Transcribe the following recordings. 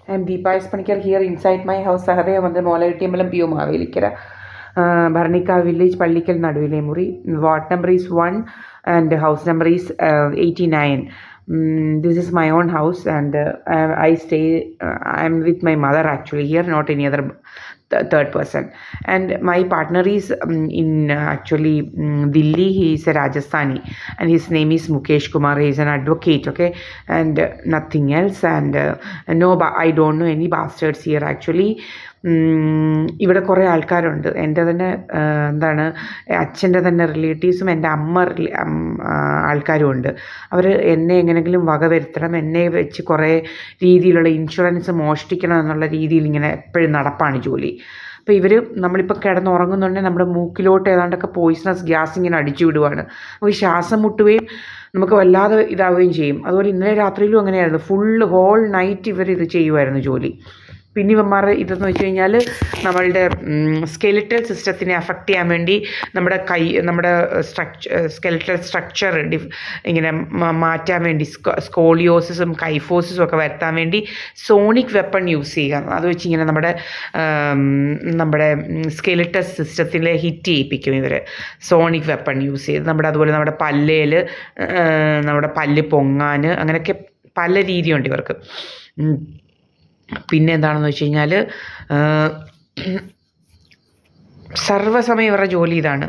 I'm Deepa S. Panikar here inside my house, Sahadaya Mandar, Molayattiambalam, PO Mavelikara, Bharnika village, Pallikal Naduvilemuri. Ward number is 1 and house number is 89. This is my own house, and I'm with my mother actually here, not any other third person. And my partner is in actually Delhi. He is a Rajasthani, and his name is Mukesh Kumar. He is an advocate, okay, and nothing else. And no, I don't know any bastards here actually. ഇവിടെ കുറേ ആൾക്കാരുണ്ട്. എൻ്റെ തന്നെ എന്താണ് അച്ഛൻ്റെ തന്നെ റിലേറ്റീവ്സും എൻ്റെ ആൾക്കാരും ഉണ്ട്. അവർ എന്നെ എങ്ങനെയെങ്കിലും വകവരുത്തണം, എന്നെ വെച്ച് കുറേ രീതിയിലുള്ള ഇൻഷുറൻസ് മോഷ്ടിക്കണം എന്നുള്ള രീതിയിൽ ഇങ്ങനെ എപ്പോഴും നടപ്പാണ് ജോലി. അപ്പോൾ ഇവർ നമ്മളിപ്പോൾ കിടന്നുറങ്ങുന്നുണ്ടെങ്കിൽ നമ്മുടെ മൂക്കിലോട്ട് ഏതാണ്ടൊക്കെ പോയിസണസ് ഗ്യാസ് ഇങ്ങനെ അടിച്ചു വിടുവാണ്. നമുക്ക് ശ്വാസം മുട്ടുകയും നമുക്ക് വല്ലാതെ ഇതാവുകയും ചെയ്യും. അതുപോലെ ഇന്നലെ രാത്രിയിലും അങ്ങനെയായിരുന്നു. ഹോൾ നൈറ്റ് ഇവർ ഇത് ചെയ്യുമായിരുന്നു ജോലി. പിന്നെ ഇവന്മാർ ഇതെന്ന് വെച്ച് കഴിഞ്ഞാൽ നമ്മളുടെ സ്കെലിറ്റൽ സിസ്റ്റത്തിനെ അഫക്റ്റ് ചെയ്യാൻ വേണ്ടി നമ്മുടെ സ്കെലിറ്റൽ സ്ട്രക്ചർ ഇങ്ങനെ മാറ്റാൻ വേണ്ടി സ്കോളിയോസിസും കൈഫോസിസും ഒക്കെ വരുത്താൻ വേണ്ടി സോണിക് വെപ്പൺ യൂസ് ചെയ്യുക. അത് വെച്ച് ഇങ്ങനെ നമ്മുടെ സ്കെലിറ്റൽ സിസ്റ്റത്തിൽ ഹിറ്റ് ചെയ്യിപ്പിക്കും ഇവർ സോണിക് വെപ്പൺ യൂസ് ചെയ്ത്. അതുപോലെ നമ്മുടെ പല്ലേൽ നമ്മുടെ പല്ല് പൊങ്ങാൻ, അങ്ങനെയൊക്കെ പല രീതിയുണ്ട് ഇവർക്ക്. പിന്നെ എന്താണെന്ന് വെച്ച് കഴിഞ്ഞാൽ സർവ്വസമയം ഇവരുടെ ജോലി ഇതാണ്.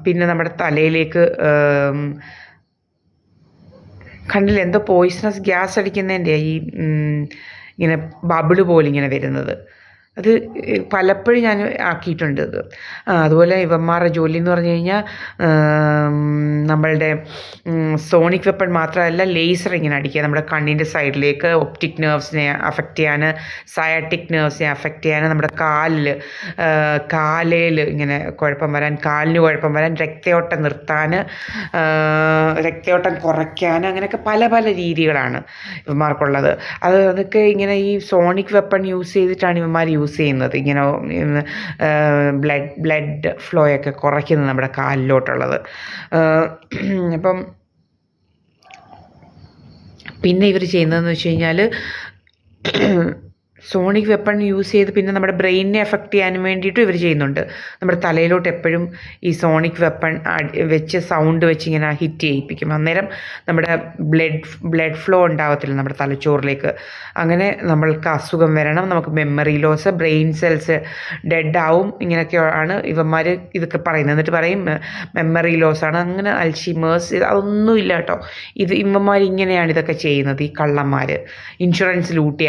പിന്നെ നമ്മുടെ തലയിലേക്ക് കണ്ടില്ല എന്തോ പോയിസണസ് ഗ്യാസ് അടിക്കുന്നതിൻ്റെ ഈ ഇങ്ങനെ ബബിള് പോലെ ഇങ്ങനെ വരുന്നത്. അത് പലപ്പോഴും ഞാൻ ആക്കിയിട്ടുണ്ട് ഇത്. അതുപോലെ ഇവന്മാരുടെ ജോലി എന്ന് പറഞ്ഞു കഴിഞ്ഞാൽ നമ്മളുടെ സോണിക് വെപ്പൺ മാത്രമല്ല, ലേസർ ഇങ്ങനെ അടിക്കുക നമ്മുടെ കണ്ണിൻ്റെ സൈഡിലേക്ക്, ഒപ്റ്റിക് നെർവ്സിനെ അഫക്റ്റ് ചെയ്യാൻ, സയാറ്റിക് നെർവ്സിനെ അഫക്റ്റ് ചെയ്യാൻ, നമ്മുടെ കാലയിൽ ഇങ്ങനെ കാലിന് കുഴപ്പം വരാൻ, രക്തയോട്ടം നിർത്താൻ, രക്തയോട്ടം കുറയ്ക്കാൻ, അങ്ങനെയൊക്കെ പല പല രീതികളാണ് ഇവന്മാർക്കുള്ളത്. അതൊക്കെ ഇങ്ങനെ ഈ സോണിക് വെപ്പൺ യൂസ് ചെയ്തിട്ടാണ് ഇവന്മാർ യൂസ് ചെയ്യുന്നത്. ഇങ്ങനെ ബ്ലഡ് ഫ്ലോയൊക്കെ കുറയ്ക്കുന്നത് നമ്മുടെ കാലിലോട്ടുള്ളത്. അപ്പം പിന്നെ ഇവർ ചെയ്യുന്നതെന്ന് വെച്ച് കഴിഞ്ഞാൽ സോണിക് വെപ്പൺ യൂസ് ചെയ്ത് പിന്നെ നമ്മുടെ ബ്രെയിനിനെ എഫക്റ്റ് ചെയ്യാൻ വേണ്ടിയിട്ടും ഇവർ ചെയ്യുന്നുണ്ട്. നമ്മുടെ തലയിലോട്ട് എപ്പോഴും ഈ സോണിക് വെപ്പൺ വെച്ച് സൗണ്ട് വെച്ച് ഇങ്ങനെ ഹിറ്റ് ചെയ്യിപ്പിക്കും. അന്നേരം നമ്മുടെ ബ്ലഡ് ഫ്ലോ ഉണ്ടാവത്തില്ല നമ്മുടെ തലച്ചോറിലേക്ക്. അങ്ങനെ നമ്മൾക്ക് അസുഖം വരണം, നമുക്ക് memory loss, brain cells dead ആവും. ഇങ്ങനെയൊക്കെയാണ് ഇവന്മാർ ഇതൊക്കെ പറയുന്നത്. എന്നിട്ട് പറയും മെമ്മറി ലോസാണ്, അങ്ങനെ അൽഷിമേഴ്സ്, അതൊന്നുമില്ല കേട്ടോ. ഇവന്മാർ ഇങ്ങനെയാണ് ഇതൊക്കെ ചെയ്യുന്നത്, ഈ കള്ളന്മാർ ഇൻഷുറൻസ് ലൂട്ടി